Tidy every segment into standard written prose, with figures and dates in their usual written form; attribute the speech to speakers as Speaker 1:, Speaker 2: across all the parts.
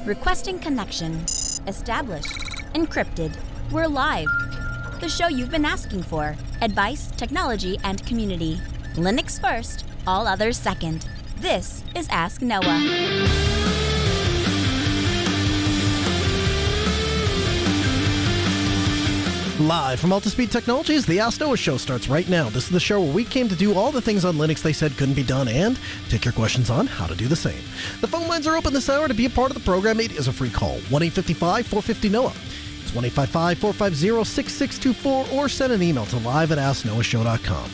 Speaker 1: Requesting connection. Established. Encrypted. We're live. The show you've been asking for. Advice, technology, and community. Linux first, all others second. This is Ask Noah.
Speaker 2: Live from Altispeed Technologies, the Ask Noah show starts right now. This is the show where we came to do all the things on Linux they said couldn't be done and take your questions on how to do the same. The phone lines are open this hour. To be a part of the program, it is a free call. 1-855-450-NOAH. It's 1-855-450-6624 or send an email to live@asknoahshow.com.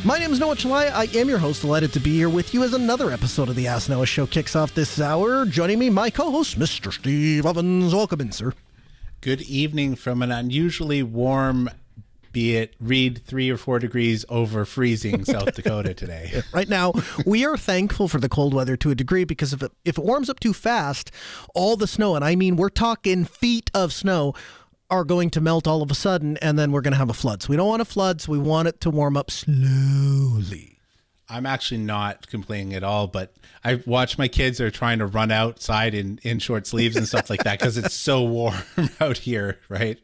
Speaker 2: My name is Noah Chalaya. I am your host. Delighted to be here with you as another episode of the Ask Noah show kicks off this hour. Joining me, my co-host, Mr. Steve Ovens. Welcome in, sir.
Speaker 3: Good evening from an unusually warm, be it read 3 or 4 degrees over freezing South Dakota today.
Speaker 2: Right now, we are thankful for the cold weather to a degree because if it warms up too fast, all the snow, and I mean we're talking feet of snow, are going to melt all of a sudden, and then we're going to have a flood. So we don't want a flood, so we want it to warm up slowly.
Speaker 3: I'm actually not complaining at all, but I watch my kids are trying to run outside in short sleeves and stuff like that because it's so warm out here, right?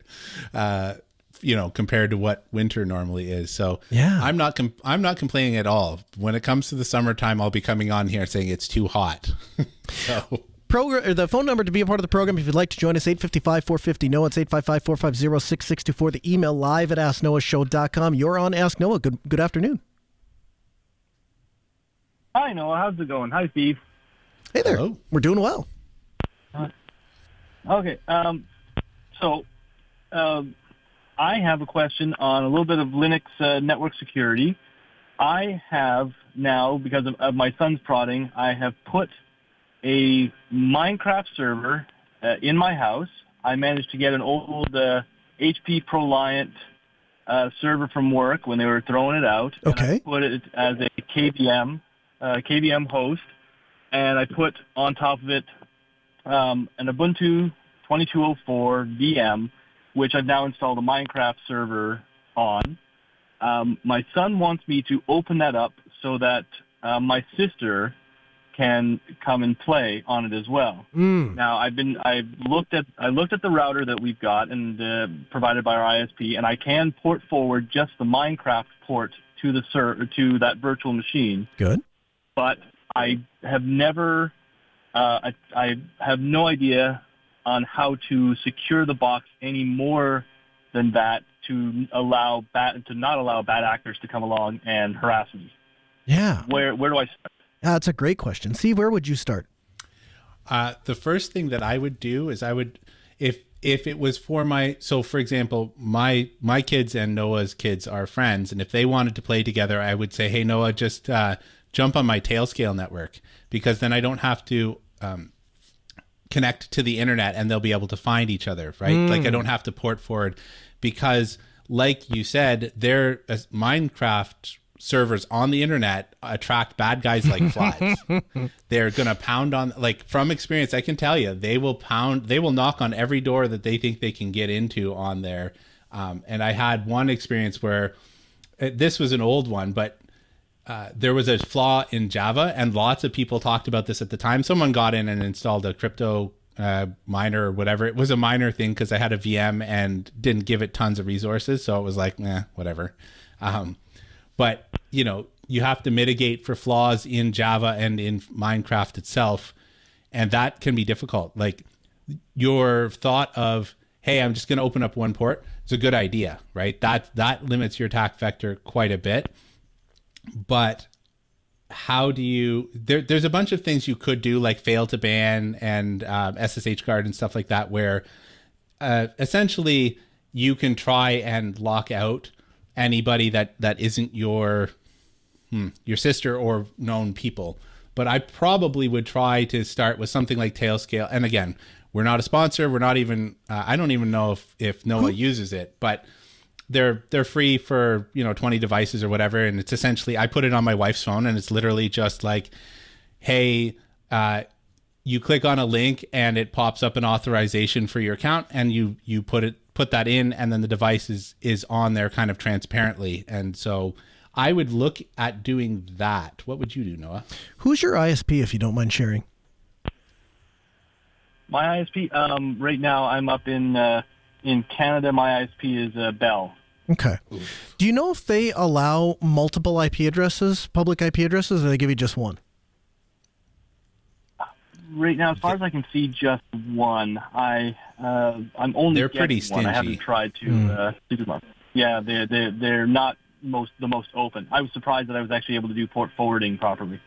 Speaker 3: Compared to what winter normally is. So yeah, I'm not complaining at all. When it comes to the summertime, I'll be coming on here saying it's too hot. So.
Speaker 2: The phone number to be a part of the program, if you'd like to join us, 855-450-NOAH. It's 855-450-6624. The email live@asknoahshow.com. You're on Ask Noah. Good afternoon.
Speaker 4: Hi, Noah. How's it going? Hi, Steve.
Speaker 2: Hey there.
Speaker 3: Hello.
Speaker 2: We're doing well.
Speaker 4: Okay. I have a question on a little bit of Linux network security. I have now, because of my son's prodding, I have put a Minecraft server in my house. I managed to get an old HP ProLiant server from work when they were throwing it out.
Speaker 2: Okay.
Speaker 4: And I put it as a KVM host, and I put on top of it an Ubuntu 2204 VM, which I've now installed a Minecraft server on. My son wants me to open that up so that my sister can come and play on it as well. Now I looked at the router that we've got and provided by our ISP, and I can port forward just the Minecraft port to the to that virtual machine.
Speaker 2: Good.
Speaker 4: But I have never, I have no idea on how to secure the box any more than that to not allow bad actors to come along and harass me.
Speaker 2: Yeah.
Speaker 4: Where do I start?
Speaker 2: That's a great question. Steve, where would you start?
Speaker 3: The first thing that I would do is if it was for for example, my kids and Noah's kids are friends, and if they wanted to play together, I would say, hey, Noah, just jump on my Tailscale network, because then I don't have to connect to the internet and they'll be able to find each other, right? Like I don't have to port forward, because like you said, their Minecraft servers on the internet attract bad guys like flies. They're going to pound on, like from experience, I can tell you, they will knock on every door that they think they can get into on there. And I had one experience where this was an old one, but there was a flaw in Java, and lots of people talked about this at the time. Someone got in and installed a crypto miner or whatever. It was a minor thing because I had a VM and didn't give it tons of resources. So it was like, whatever. But, you have to mitigate for flaws in Java and in Minecraft itself. And that can be difficult. Like your thought of, hey, I'm just going to open up one port is a good idea, right? That limits your attack vector quite a bit. But how do you, there's a bunch of things you could do, like fail to ban and SSH guard and stuff like that, where essentially you can try and lock out anybody that isn't your sister or known people. But I probably would try to start with something like Tailscale. And again, we're not a sponsor. We're not even, I don't even know if Noah uses it, but they're free for 20 devices or whatever, and it's essentially, I put it on my wife's phone, and it's literally just like, hey, you click on a link and it pops up an authorization for your account, and you put that in, and then the device is on there kind of transparently. And so I would look at doing that. What would you do, Noah?
Speaker 2: Who's your ISP, if you don't mind sharing?
Speaker 4: My ISP, right now I'm up in Canada. My ISP is Bell.
Speaker 2: Okay. Do you know if they allow multiple IP addresses, public IP addresses, or they give you just one?
Speaker 4: Right now, as far as I can see, just one. I'm only
Speaker 3: They're pretty
Speaker 4: getting one. I haven't
Speaker 3: stingy.
Speaker 4: tried to do them. Yeah, they're not the most open. I was surprised that I was actually able to do port forwarding properly.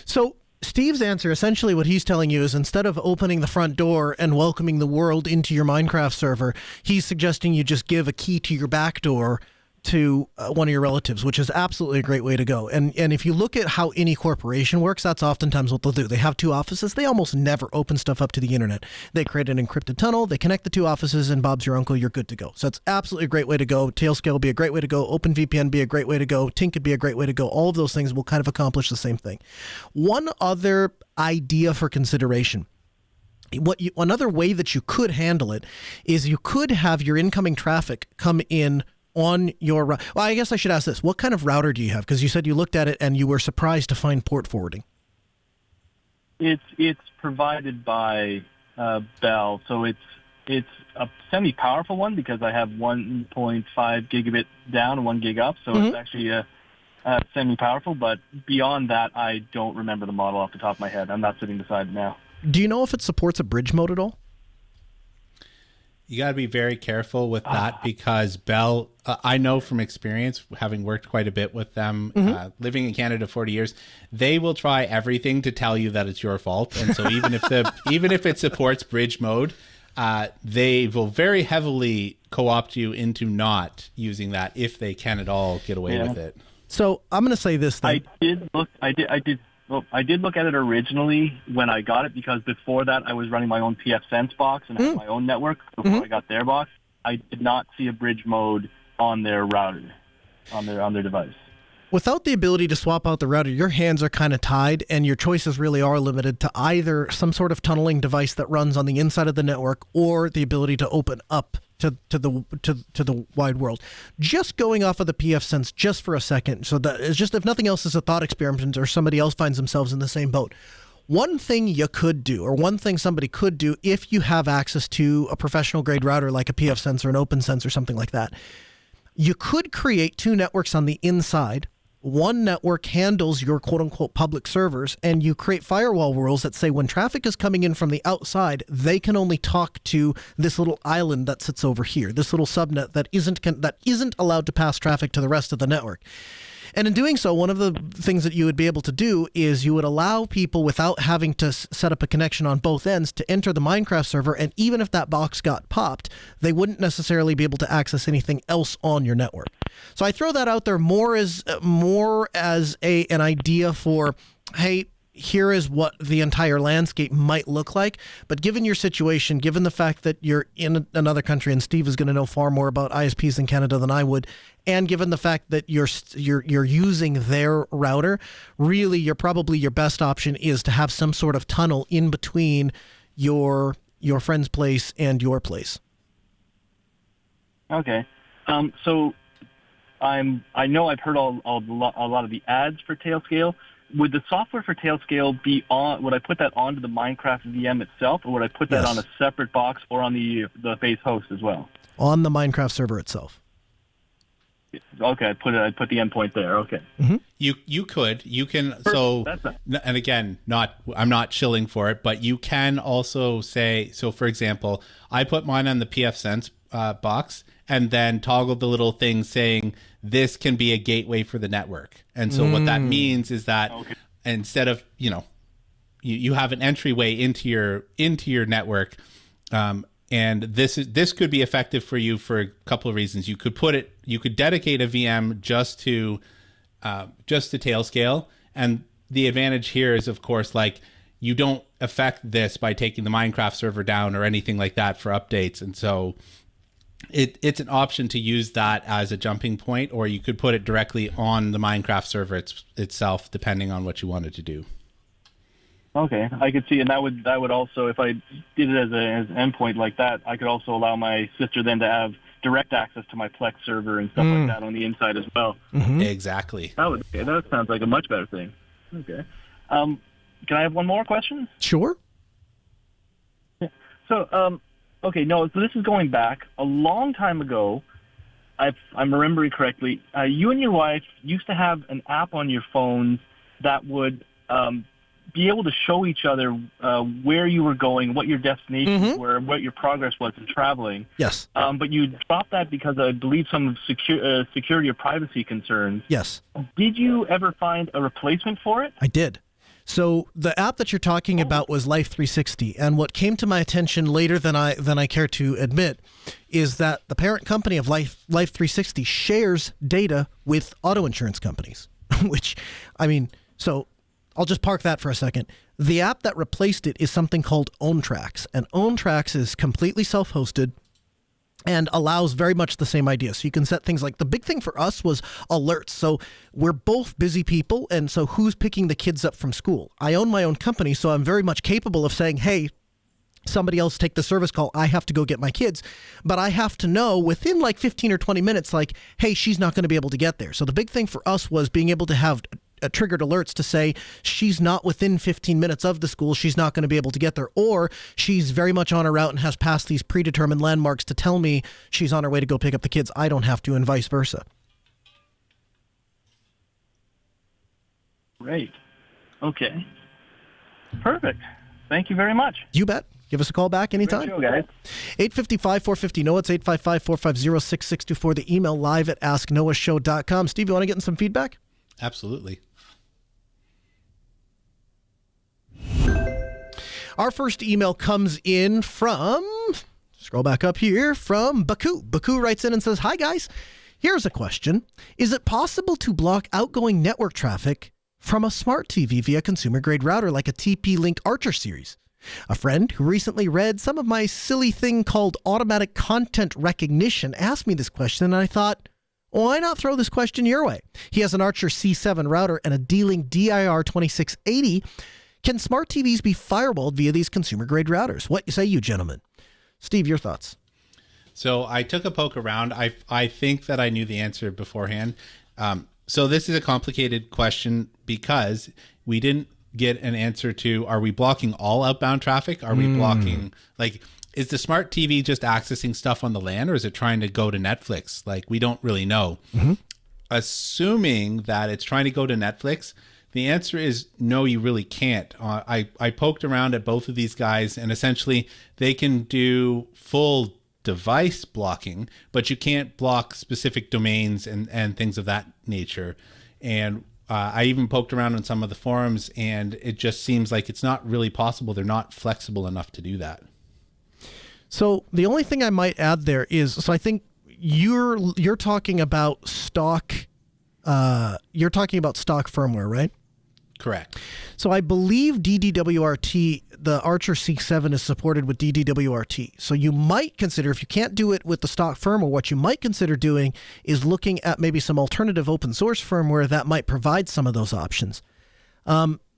Speaker 2: So Steve's answer, essentially what he's telling you is instead of opening the front door and welcoming the world into your Minecraft server, he's suggesting you just give a key to your back door to one of your relatives, which is absolutely a great way to go. And if you look at how any corporation works, that's oftentimes what they'll do. They have two offices. They almost never open stuff up to the internet. They create an encrypted tunnel. They connect the two offices, and Bob's your uncle. You're good to go. So it's absolutely a great way to go. Tailscale will be a great way to go. OpenVPN be a great way to go. Tink could be a great way to go. All of those things will kind of accomplish the same thing. One other idea for consideration. Another way that you could handle it is you could have your incoming traffic come in on your well, I guess I should ask this. What kind of router do you have? Because you said you looked at it and you were surprised to find port forwarding.
Speaker 4: It's provided by Bell, so it's a semi-powerful one because I have 1.5 gigabit down and 1 gig up, so it's actually a semi-powerful. But beyond that, I don't remember the model off the top of my head. I'm not sitting beside it now.
Speaker 2: Do you know if it supports a bridge mode at all?
Speaker 3: You got to be very careful with that because Bell, I know from experience, having worked quite a bit with them, living in Canada 40 years, they will try everything to tell you that it's your fault. And so even if it supports bridge mode, they will very heavily co-opt you into not using that if they can at all get away with it.
Speaker 2: So I'm going to say this thing.
Speaker 4: I did look at it originally when I got it because before that I was running my own pfSense box and had my own network before I got their box. I did not see a bridge mode on their router, on their device.
Speaker 2: Without the ability to swap out the router, your hands are kind of tied and your choices really are limited to either some sort of tunneling device that runs on the inside of the network or the ability to open up to the wide world. Just going off of the pfSense just for a second, so that is just, if nothing else, is a thought experiment or somebody else finds themselves in the same boat. One thing you could do, or one thing somebody could do if you have access to a professional grade router like a pfSense or an OpenSense or something like that, you could create two networks on the inside. One network handles your quote-unquote public servers, and you create firewall rules that say when traffic is coming in from the outside, they can only talk to this little island that sits over here, this little subnet that isn't allowed to pass traffic to the rest of the network. And in doing so, one of the things that you would be able to do is you would allow people, without having to set up a connection on both ends, to enter the Minecraft server, and even if that box got popped, they wouldn't necessarily be able to access anything else on your network. So I throw that out there more as an idea for, hey, here is what the entire landscape might look like. But given your situation, given the fact that you're in another country, and Steve is going to know far more about ISPs in Canada than I would, and given the fact that you're using their router, really your best option is to have some sort of tunnel in between your friend's place and your place.
Speaker 4: Okay. So I know I've heard a lot of the ads for Tailscale. Would the software for Tailscale be on? Would I put that onto the Minecraft VM itself, or would I put that on a separate box or on the base host as well?
Speaker 2: On the Minecraft server itself.
Speaker 4: Okay, I'd put the endpoint there. Okay.
Speaker 2: Mm-hmm.
Speaker 3: You can and again, I'm not shilling for it, but you can also say, so for example, I put mine on the pfSense box and then toggle the little thing saying this can be a gateway for the network. And so what that means is that instead of, you have an entryway into your network, and this could be effective for you for a couple of reasons. You could dedicate a VM just to Tailscale, and the advantage here is, of course, like you don't affect this by taking the Minecraft server down or anything like that for updates, and so it's an option to use that as a jumping point, or you could put it directly on the Minecraft server itself, depending on what you wanted to do.
Speaker 4: Okay, I could see, and that would also, if I did it as an endpoint like that, I could also allow my sister then to have direct access to my Plex server and stuff like that on the inside as well.
Speaker 3: Mm-hmm. Exactly.
Speaker 4: That sounds like a much better thing. Okay. Can I have one more question?
Speaker 2: Sure.
Speaker 4: So, okay, no, so this is going back a long time ago. I'm remembering correctly. You and your wife used to have an app on your phones that would be able to show each other where you were going, what your destinations were, what your progress was in traveling.
Speaker 2: Yes.
Speaker 4: But you dropped that because I believe some security or privacy concerns.
Speaker 2: Yes.
Speaker 4: Did you ever find a replacement for it?
Speaker 2: I did. So the app that you're talking about was Life 360, and what came to my attention later than I care to admit is that the parent company of Life 360 shares data with auto insurance companies, which, I mean, so I'll just park that for a second. The app that replaced it is something called OwnTracks, and OwnTracks is completely self-hosted and allows very much the same idea. So you can set things like, the big thing for us was alerts. So we're both busy people, and so who's picking the kids up from school? I own my own company, so I'm very much capable of saying, hey, somebody else take the service call. I have to go get my kids. But I have to know within like 15 or 20 minutes, like, hey, she's not going to be able to get there. So the big thing for us was being able to have triggered alerts to say she's not within 15 minutes of the school, she's not going to be able to get there, or she's very much on her route and has passed these predetermined landmarks to tell me she's on her way to go pick up the kids. I don't have to, and vice versa.
Speaker 4: Great. Okay. Perfect. Thank you very much.
Speaker 2: You bet. Give us a call back anytime.
Speaker 4: Great show, guys.
Speaker 2: 855-450-NOAH. It's 855-450-6624. The email live at asknoahshow.com. Steve, you want to get in some feedback?
Speaker 3: Absolutely.
Speaker 2: Our first email comes in from, scroll back up here, from Baku. Baku writes in and says, hi guys, here's a question. Is it possible to block outgoing network traffic from a smart TV via consumer grade router like a TP-Link Archer series? A friend who recently read some of my silly thing called automatic content recognition asked me this question, and I thought, why not throw this question your way? He has an Archer C7 router and a D-Link DIR 2680. Can smart TVs be firewalled via these consumer-grade routers? What say you, gentlemen? Steve, your thoughts?
Speaker 3: So I took a poke around. I think that I knew the answer beforehand. So this is a complicated question because we didn't get an answer to, are we blocking all outbound traffic? Are we blocking, like, is the smart TV just accessing stuff on the LAN, or is it trying to go to Netflix? Like, we don't really know. Assuming that it's trying to go to Netflix, the answer is no, you really can't. I poked around at both of these guys, and essentially they can do full device blocking, but you can't block specific domains and things of that nature. And I even poked around on some of the forums, and it just seems like it's not really possible. They're not flexible enough to do that.
Speaker 2: So the only thing I might add there is, so I think you're talking about stock. You're talking about stock firmware, right?
Speaker 3: Correct.
Speaker 2: So I believe DDWRT, the Archer C7 is supported with DDWRT. So you might consider, if you can't do it with the stock firmware, what you might consider doing is looking at maybe some alternative open source firmware that might provide some of those options.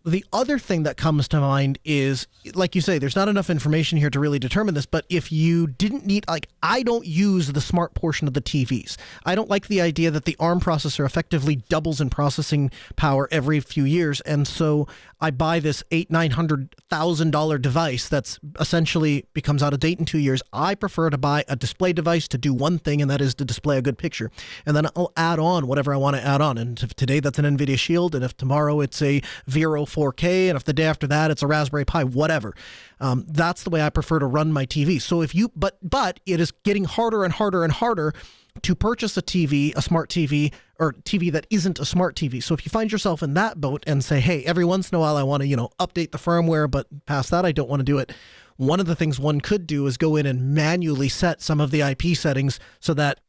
Speaker 2: The other thing that comes to mind is, like you say, there's not enough information here to really determine this, but if you didn't need, like, I don't use the smart portion of the TVs. I don't like the idea that the ARM processor effectively doubles in processing power every few years, and so I buy this $900,000 device that's essentially becomes out of date in 2 years. I prefer to buy a display device to do one thing, and that is to display a good picture. And then I'll add on whatever I want to add on. And if today that's an NVIDIA Shield, and if tomorrow it's a Vero 4K, and if the day after that it's a Raspberry Pi, whatever. That's the way I prefer to run my TV. So if you, but it is getting harder and harder and harder to purchase a TV, a smart TV, or TV that isn't a smart TV. So if you find yourself in that boat and say, hey, every once in a while I want to, update the firmware, but past that I don't want to do it. One of the things one could do is go in and manually set some of the IP settings so that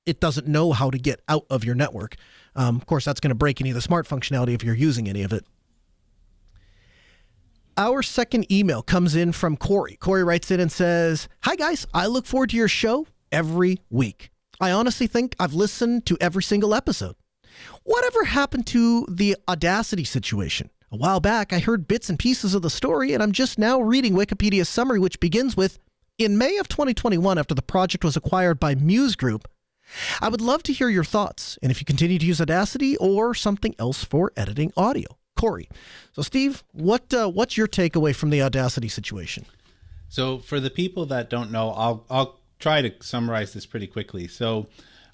Speaker 2: it doesn't know how to get out of your network. Of course, that's going to break any of the smart functionality if you're using any of it. Our second email comes in from Corey. Corey writes in and says, hi guys, I look forward to your show every week. I honestly think I've listened to every single episode. Whatever happened to the Audacity situation? A while back, I heard bits and pieces of the story, and I'm just now reading Wikipedia's summary, which begins with, in May of 2021, after the project was acquired by Muse Group, I would love to hear your thoughts, and if you continue to use Audacity or something else for editing audio. Corey. So, Steve, what's your takeaway from the Audacity situation?
Speaker 3: So for the people that don't know, I'll try to summarize this pretty quickly. So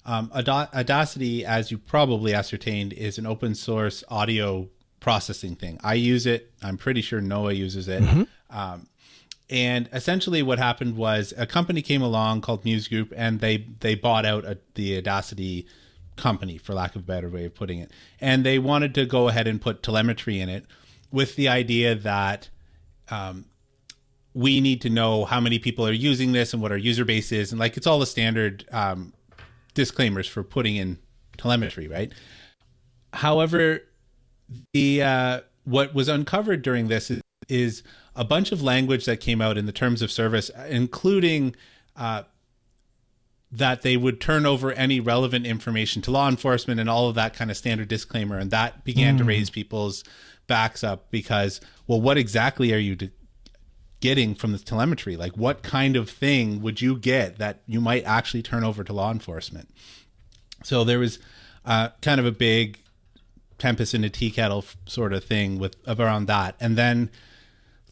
Speaker 3: Audacity, as you probably ascertained, is an open source audio processing thing. I use it. I'm pretty sure Noah uses it. And essentially what happened was a company came along called Muse Group, and they bought out the Audacity company, for lack of a better way of putting it. And they wanted to go ahead and put telemetry in it with the idea that we need to know how many people are using this and what our user base is. And like, it's all the standard disclaimers for putting in telemetry, right? However, the what was uncovered during this is a bunch of language that came out in the terms of service, including that they would turn over any relevant information to law enforcement and all of that kind of standard disclaimer. And that began to raise people's backs up because, well, what exactly are you getting from this telemetry? Like, what kind of thing would you get that you might actually turn over to law enforcement? So there was kind of a big tempest in a tea kettle sort of thing around that. And then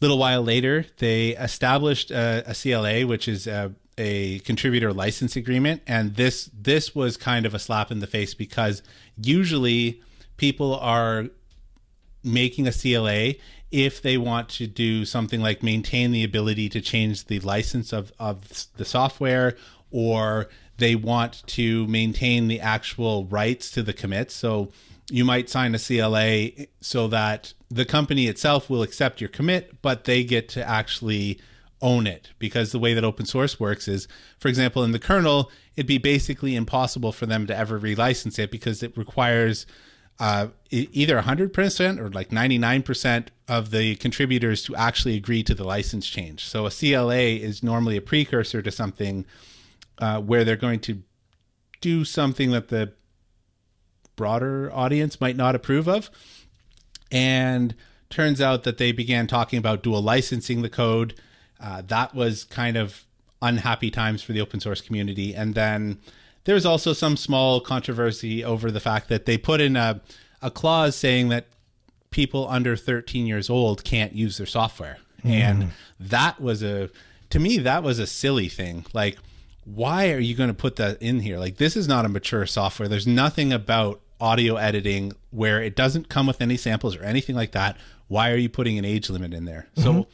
Speaker 3: a little while later, they established a CLA, which is a contributor license agreement. And this was kind of a slap in the face because usually people are making a CLA if they want to do something like maintain the ability to change the license of the software, or they want to maintain the actual rights to the commits. So you might sign a CLA so that the company itself will accept your commit, but they get to actually own it. Because the way that open source works is, for example, in the kernel, it'd be basically impossible for them to ever relicense it because it requires either 100% or like 99% of the contributors to actually agree to the license change. So a CLA is normally a precursor to something where they're going to do something that the broader audience might not approve of. And turns out that they began talking about dual licensing the code. That was kind of unhappy times for the open source community. And then there's also some small controversy over the fact that they put in a clause saying that people under 13 years old can't use their software. And that was to me, that was a silly thing. Like, why are you going to put that in here? Like, this is not a mature software. There's nothing about audio editing where it doesn't come with any samples or anything like that. Why are you putting an age limit in there? So,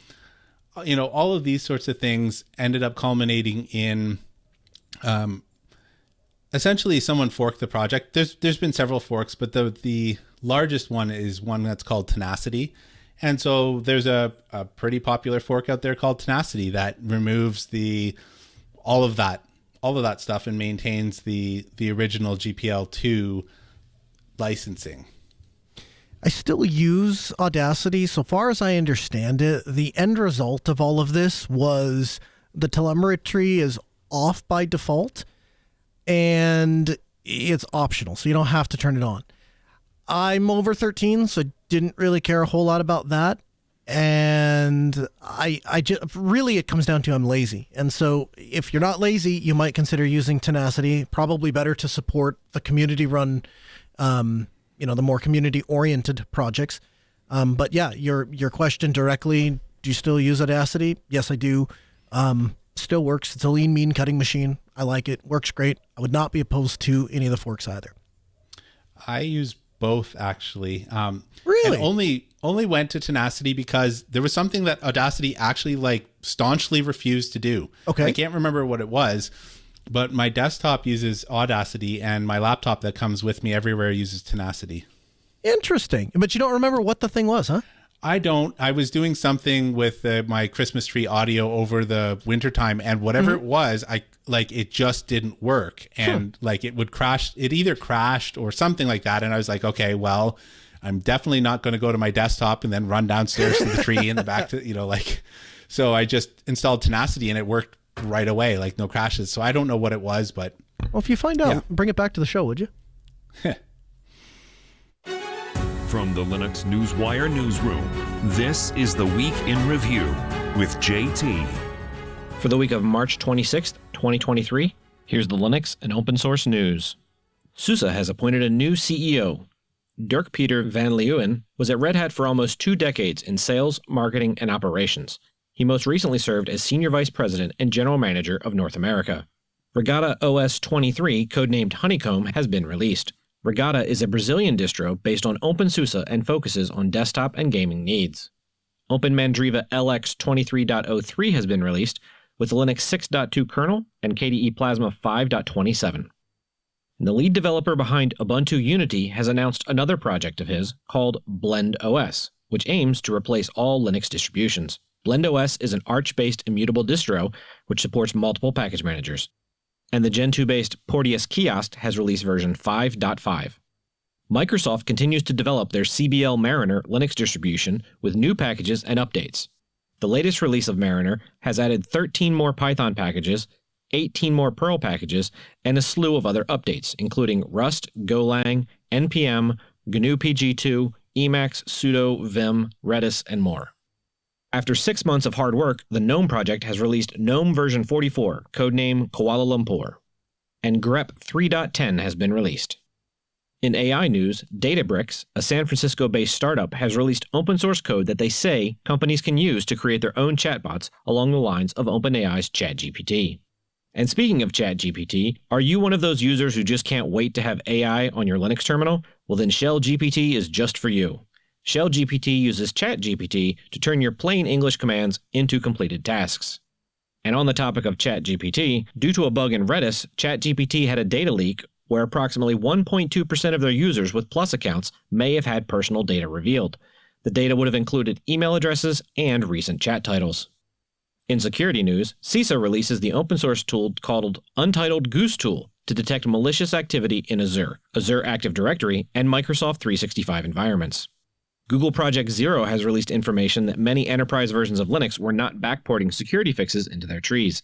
Speaker 3: you know, all of these sorts of things ended up culminating in essentially someone forked the project. There's been several forks, but the largest one is one that's called Tenacity. And so there's a pretty popular fork out there called Tenacity that removes all of that stuff and maintains the original GPL2 licensing.
Speaker 2: I still use Audacity. So far as I understand it, the end result of all of this was the telemetry is off by default and it's optional, so you don't have to turn it on. I'm over 13, so I didn't really care a whole lot about that. And I just really, it comes down to I'm lazy. And so if you're not lazy, you might consider using Tenacity. Probably better to support the community run, the more community oriented projects. But yeah, your question directly, do you still use Audacity? Yes, I do. Still works. It's a lean, mean cutting machine. I like it. Works great. I would not be opposed to any of the forks either.
Speaker 3: I use both actually.
Speaker 2: Really?
Speaker 3: And only went to Tenacity because there was something that Audacity actually like staunchly refused to do.
Speaker 2: Okay.
Speaker 3: I can't remember what it was, but my desktop uses Audacity and my laptop that comes with me everywhere uses Tenacity.
Speaker 2: Interesting. But you don't remember what the thing was, huh?
Speaker 3: I don't. I was doing something with my Christmas tree audio over the wintertime, and whatever it was, it just didn't work. And like it would crash. It either crashed or something like that. And I was like, okay, well, I'm definitely not going to go to my desktop and then run downstairs to the tree in the back to, so I just installed Tenacity and it worked right away, like no crashes. So I don't know what it was, but.
Speaker 2: Well, if you find out, bring it back to the show, would you?
Speaker 5: From the Linux Newswire newsroom, this is the Week in Review with JT.
Speaker 6: For the week of March 26th, 2023, here's the Linux and open source news. SUSE has appointed a new CEO. Dirk Peter van Leeuwen was at Red Hat for almost 2 decades in sales, marketing, and operations. He most recently served as Senior Vice President and General Manager of North America. Regatta OS 23, codenamed Honeycomb, has been released. Regatta is a Brazilian distro based on OpenSUSE and focuses on desktop and gaming needs. OpenMandriva LX 23.03 has been released with the Linux 6.2 kernel and KDE Plasma 5.27. The lead developer behind Ubuntu Unity has announced another project of his called Blend OS, which aims to replace all Linux distributions. Blend OS is an Arch-based immutable distro which supports multiple package managers. And the Gentoo-based Porteous Kiosk has released version 5.5. Microsoft continues to develop their CBL Mariner Linux distribution with new packages and updates. The latest release of Mariner has added 13 more Python packages, 18 more Perl packages, and a slew of other updates, including Rust, Golang, NPM, GNU PG2, Emacs, sudo, Vim, Redis, and more. After 6 months of hard work, the GNOME project has released GNOME version 44, codename Kuala Lumpur, and grep 3.10 has been released. In AI news, Databricks, a San Francisco-based startup, has released open source code that they say companies can use to create their own chatbots along the lines of OpenAI's ChatGPT. And speaking of ChatGPT, are you one of those users who just can't wait to have AI on your Linux terminal? Well, then Shell GPT is just for you. Shell GPT uses ChatGPT to turn your plain English commands into completed tasks. And on the topic of ChatGPT, due to a bug in Redis, ChatGPT had a data leak where approximately 1.2% of their users with Plus accounts may have had personal data revealed. The data would have included email addresses and recent chat titles. In security news, CISA releases the open source tool called Untitled Goose Tool to detect malicious activity in Azure, Azure Active Directory, and Microsoft 365 environments. Google Project Zero has released information that many enterprise versions of Linux were not backporting security fixes into their trees.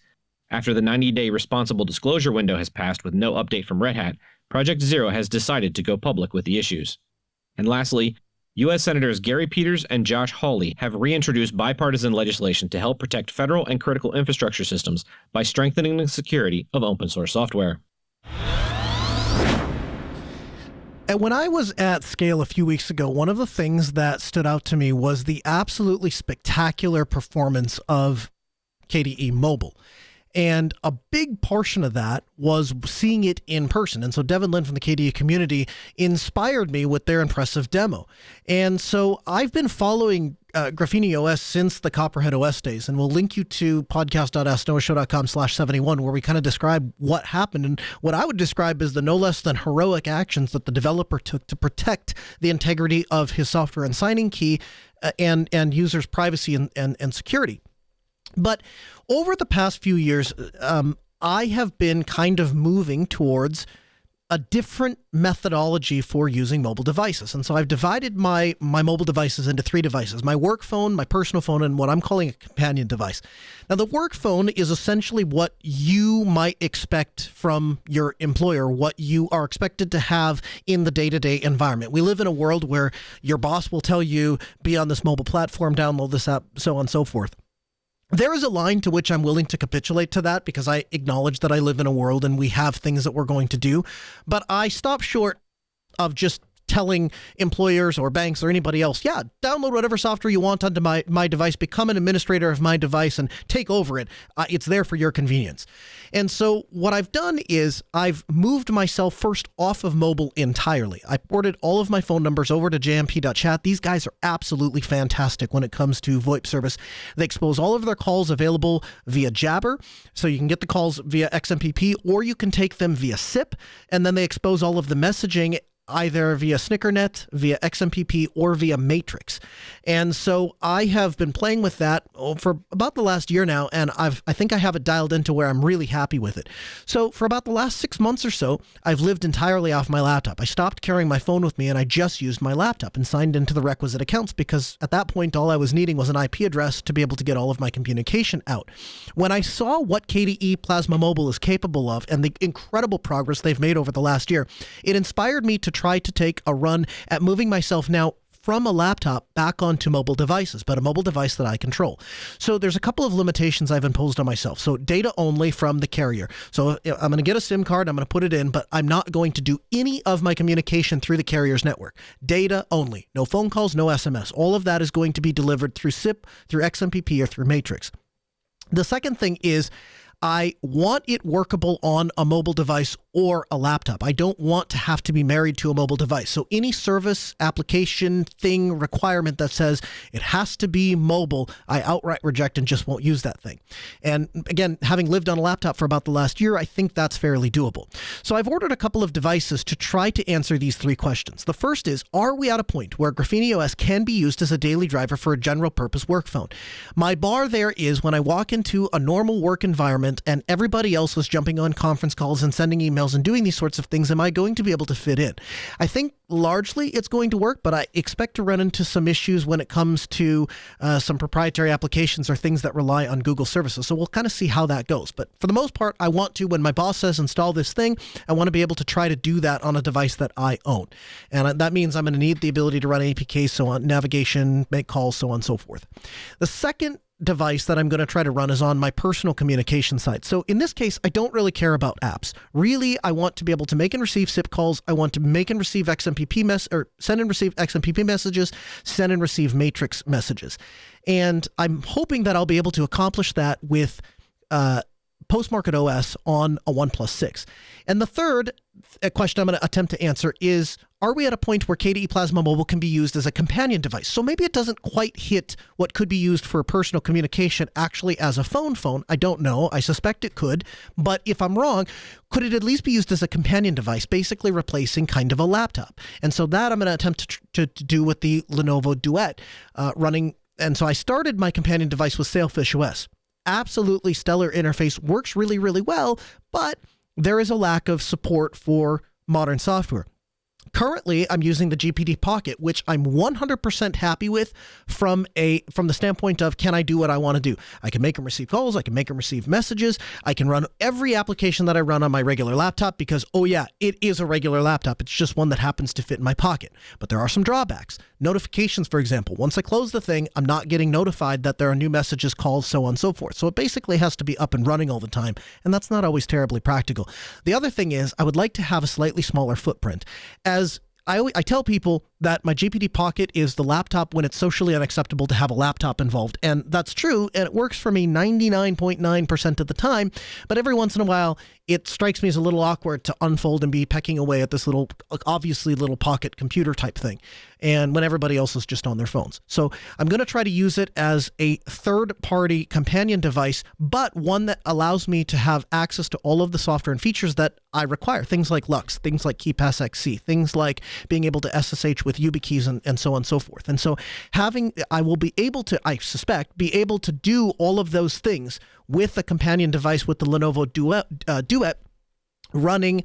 Speaker 6: After the 90-day responsible disclosure window has passed with no update from Red Hat, Project Zero has decided to go public with the issues. And lastly, U.S. Senators Gary Peters and Josh Hawley have reintroduced bipartisan legislation to help protect federal and critical infrastructure systems by strengthening the security of open source software.
Speaker 2: And when I was at Scale a few weeks ago, one of the things that stood out to me was the absolutely spectacular performance of KDE Mobile. And a big portion of that was seeing it in person. And so Devin Lin from the KDE community inspired me with their impressive demo. And so I've been following Graphene OS since the Copperhead OS days, and we'll link you to podcast.asknoahshow.com/71, where we kind of describe what happened and what I would describe as the no less than heroic actions that the developer took to protect the integrity of his software and signing key and users' privacy and security. But over the past few years, I have been kind of moving towards a different methodology for using mobile devices. And so I've divided my mobile devices into 3 devices: my work phone, my personal phone, and what I'm calling a companion device. Now, the work phone is essentially what you might expect from your employer, what you are expected to have in the day-to-day environment. We live in a world where your boss will tell you, be on this mobile platform, download this app, so on and so forth. There is a line to which I'm willing to capitulate to that because I acknowledge that I live in a world and we have things that we're going to do. But I stop short of just telling employers or banks or anybody else, yeah, download whatever software you want onto my device, become an administrator of my device and take over it. It's there for your convenience. And so what I've done is I've moved myself first off of mobile entirely. I ported all of my phone numbers over to jmp.chat. These guys are absolutely fantastic when it comes to VoIP service. They expose all of their calls available via Jabber, so you can get the calls via XMPP, or you can take them via SIP, and then they expose all of the messaging either via SnickerNet, via XMPP, or via Matrix. And so I have been playing with that for about the last year now, and I think I have it dialed into where I'm really happy with it. So for about the last 6 months or so, I've lived entirely off my laptop. I stopped carrying my phone with me, and I just used my laptop and signed into the requisite accounts because at that point, all I was needing was an IP address to be able to get all of my communication out. When I saw what KDE Plasma Mobile is capable of and the incredible progress they've made over the last year, it inspired me to try to take a run at moving myself now from a laptop back onto mobile devices, but a mobile device that I control. So there's a couple of limitations I've imposed on myself. So data only from the carrier. So I'm going to get a SIM card, I'm going to put it in, but I'm not going to do any of my communication through the carrier's network. Data only. No phone calls, no SMS. All of that is going to be delivered through SIP, through XMPP, or through Matrix. The second thing is I want it workable on a mobile device or a laptop. I don't want to have to be married to a mobile device. So any service, application, thing, requirement that says it has to be mobile, I outright reject and just won't use that thing. And again, having lived on a laptop for about the last year, I think that's fairly doable. So I've ordered a couple of devices to try to answer these three questions. The first is, are we at a point where Graphene OS can be used as a daily driver for a general purpose work phone? My bar there is when I walk into a normal work environment and everybody else is jumping on conference calls and sending emails and doing these sorts of things, am I going to be able to fit in? I think largely it's going to work, but I expect to run into some issues when it comes to some proprietary applications or things that rely on Google services. So we'll kind of see how that goes. But for the most part, I want to, when my boss says install this thing, I want to be able to try to do that on a device that I own. And that means I'm going to need the ability to run APKs, so on, navigation, make calls, so on and so forth. The second device that I'm going to try to run is on my personal communication side. So in this case, I don't really care about apps. Really, I want to be able to make and receive SIP calls. I want to make and receive send and receive XMPP messages, send and receive Matrix messages. And I'm hoping that I'll be able to accomplish that with post-market OS on a OnePlus 6. And the third question I'm going to attempt to answer is, are we at a point where KDE Plasma Mobile can be used as a companion device? So maybe it doesn't quite hit what could be used for personal communication actually as a phone. I don't know. I suspect it could. But if I'm wrong, could it at least be used as a companion device, basically replacing kind of a laptop? And so that I'm going to attempt to do with the Lenovo Duet running. And so I started my companion device with Sailfish OS. Absolutely stellar interface, works really, really well, but there is a lack of support for modern software. Currently, I'm using the GPD Pocket, which I'm 100% happy with from the standpoint of, can I do what I want to do? I can make and receive calls. I can make and receive messages. I can run every application that I run on my regular laptop because, oh yeah, it is a regular laptop. It's just one that happens to fit in my pocket. But there are some drawbacks. Notifications, for example. Once I close the thing, I'm not getting notified that there are new messages, calls, so on and so forth. So it basically has to be up and running all the time, and that's not always terribly practical. The other thing is, I would like to have a slightly smaller footprint. As I tell people that my GPD Pocket is the laptop when it's socially unacceptable to have a laptop involved. And that's true, and it works for me 99.9% of the time. But every once in a while, it strikes me as a little awkward to unfold and be pecking away at this little, obviously little pocket computer type thing, and when everybody else is just on their phones. So I'm going to try to use it as a third-party companion device, but one that allows me to have access to all of the software and features that I require. Things like Lux, things like KeyPass XC, things like being able to SSH with YubiKeys and so on and so forth. And so I will be able to, I suspect, be able to do all of those things with a companion device with the Lenovo Duet running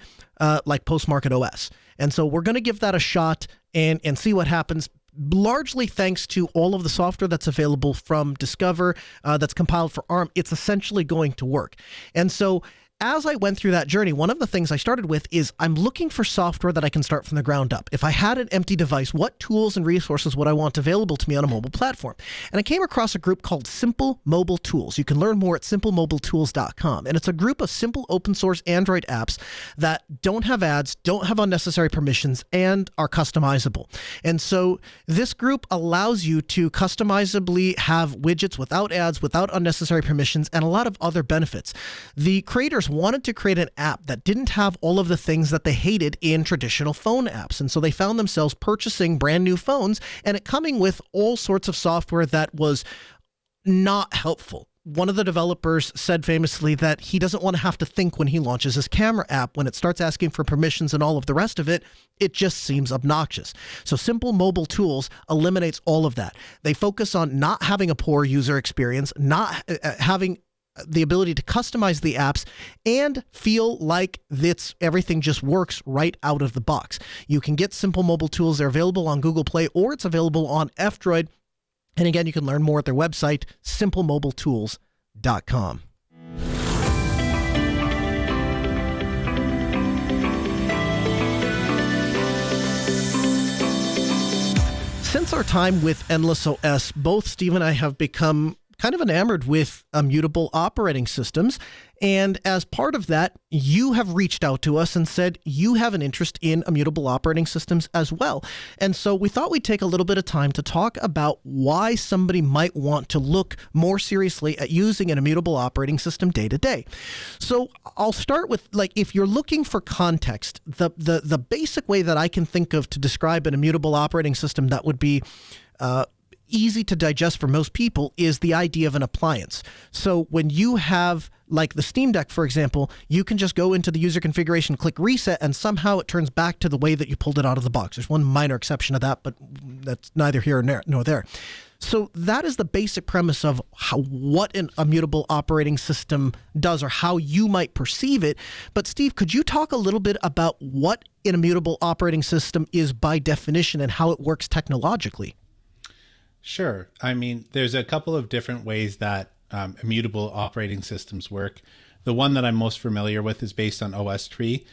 Speaker 2: like post-market OS. And so we're going to give that a shot and see what happens, largely thanks to all of the software that's available from Discover that's compiled for ARM. It's essentially going to work. And so as I went through that journey, one of the things I started with is I'm looking for software that I can start from the ground up. If I had an empty device, what tools and resources would I want available to me on a mobile platform? And I came across a group called Simple Mobile Tools. You can learn more at simplemobiletools.com. And it's a group of simple open source Android apps that don't have ads, don't have unnecessary permissions, and are customizable. And so this group allows you to customizably have widgets without ads, without unnecessary permissions, and a lot of other benefits. The creators wanted to create an app that didn't have all of the things that they hated in traditional phone apps. And so they found themselves purchasing brand new phones and it coming with all sorts of software that was not helpful. One of the developers said famously that he doesn't want to have to think when he launches his camera app. When it starts asking for permissions and all of the rest of it, it just seems obnoxious. So Simple Mobile Tools eliminates all of that. They focus on not having a poor user experience, not having the ability to customize the apps and feel like everything just works right out of the box. You can get Simple Mobile Tools. They're available on Google Play or it's available on F-Droid. And again, you can learn more at their website, simplemobiletools.com. Since our time with Endless OS, both Steve and I have become kind of enamored with immutable operating systems. And as part of that, you have reached out to us and said you have an interest in immutable operating systems as well. And so we thought we'd take a little bit of time to talk about why somebody might want to look more seriously at using an immutable operating system day to day. So I'll start with, like, if you're looking for context, the basic way that I can think of to describe an immutable operating system that would be easy to digest for most people is the idea of an appliance. So when you have, like the Steam Deck, for example, you can just go into the user configuration, click reset, and somehow it turns back to the way that you pulled it out of the box. There's one minor exception to that, but that's neither here nor there. So that is the basic premise of what an immutable operating system does, or how you might perceive it. But Steve, could you talk a little bit about what an immutable operating system is by definition and how it works technologically?
Speaker 3: Sure. I mean, there's a couple of different ways that immutable operating systems work. The one that I'm most familiar with is based on OS tree.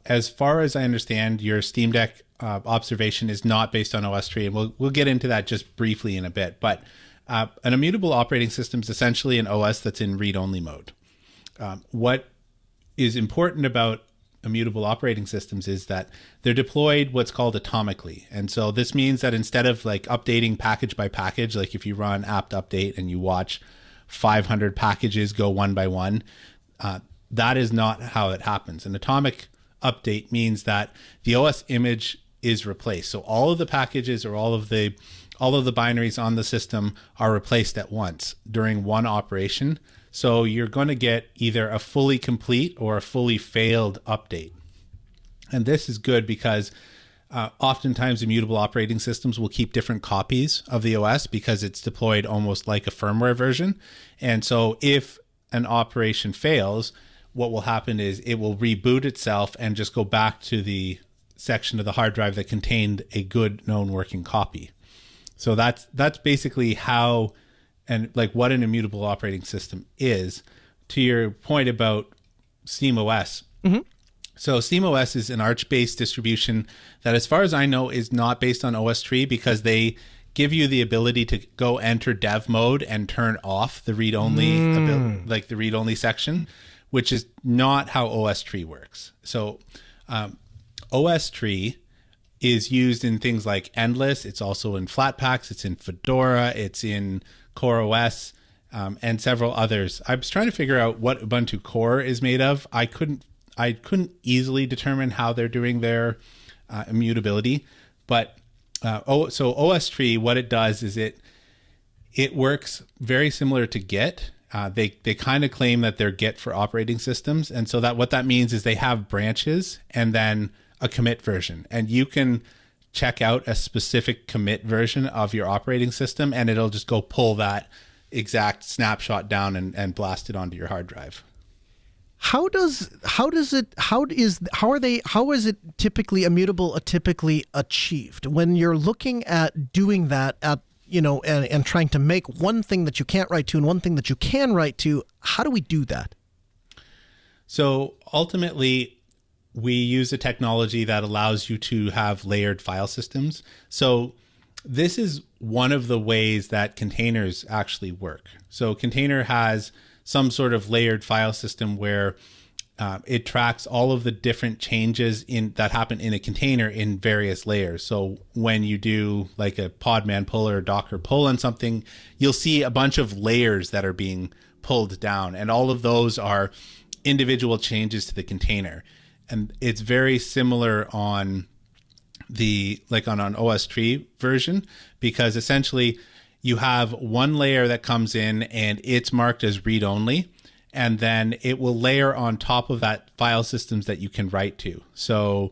Speaker 3: As far as I understand, your Steam Deck observation is not based on OS tree, and we'll get into that just briefly in a bit. But an immutable operating system is essentially an OS that's in read-only mode. What is important about immutable operating systems is that they're deployed what's called atomically. And so this means that instead of like updating package by package, like if you run apt update and you watch 500 packages go one by one, that is not how it happens. An atomic update means that the OS image is replaced. So all of the packages or all of the binaries on the system are replaced at once during one operation. So you're going to get either a fully complete or a fully failed update. And this is good because oftentimes immutable operating systems will keep different copies of the OS because it's deployed almost like a firmware version. And so if an operation fails, what will happen is it will reboot itself and just go back to the section of the hard drive that contained a good known working copy. So that's basically how and like what an immutable operating system is. To your point about SteamOS. Mm-hmm. So SteamOS is an Arch-based distribution that, as far as I know, is not based on OS tree because they give you the ability to go enter dev mode and turn off the read-only like the read-only section, which is not how OS tree works. So OS tree is used in things like Endless. It's also in Flatpaks. It's in Fedora. It's in CoreOS, and several others. I was trying to figure out what Ubuntu Core is made of. I couldn't easily determine how they're doing their immutability, but so OS tree, what it does is it works very similar to Git. They kind of claim that they're Git for operating systems, and so that what that means is they have branches and then a commit version, and you can check out a specific commit version of your operating system, and it'll just go pull that exact snapshot down and blast it onto your hard drive.
Speaker 2: How is it typically achieved when you're looking at doing that and trying to make one thing that you can't write to and one thing that you can write to? How do we do that?
Speaker 3: So ultimately, we use a technology that allows you to have layered file systems. So this is one of the ways that containers actually work. So container has some sort of layered file system where it tracks all of the different changes that happen in a container in various layers. So when you do like a Podman pull or a Docker pull on something, you'll see a bunch of layers that are being pulled down, and all of those are individual changes to the container. And it's very similar on an OS tree version, because essentially you have one layer that comes in and it's marked as read only, and then it will layer on top of that file systems that you can write to. So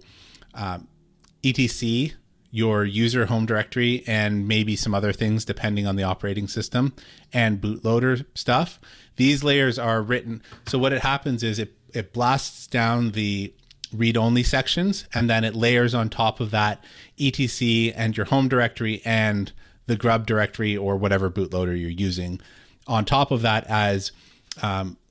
Speaker 3: etc, your user home directory, and maybe some other things depending on the operating system, and bootloader stuff. These layers are written. So what it happens is it blasts down the read-only sections, and then it layers on top of that etc and your home directory and the grub directory or whatever bootloader you're using on top of that as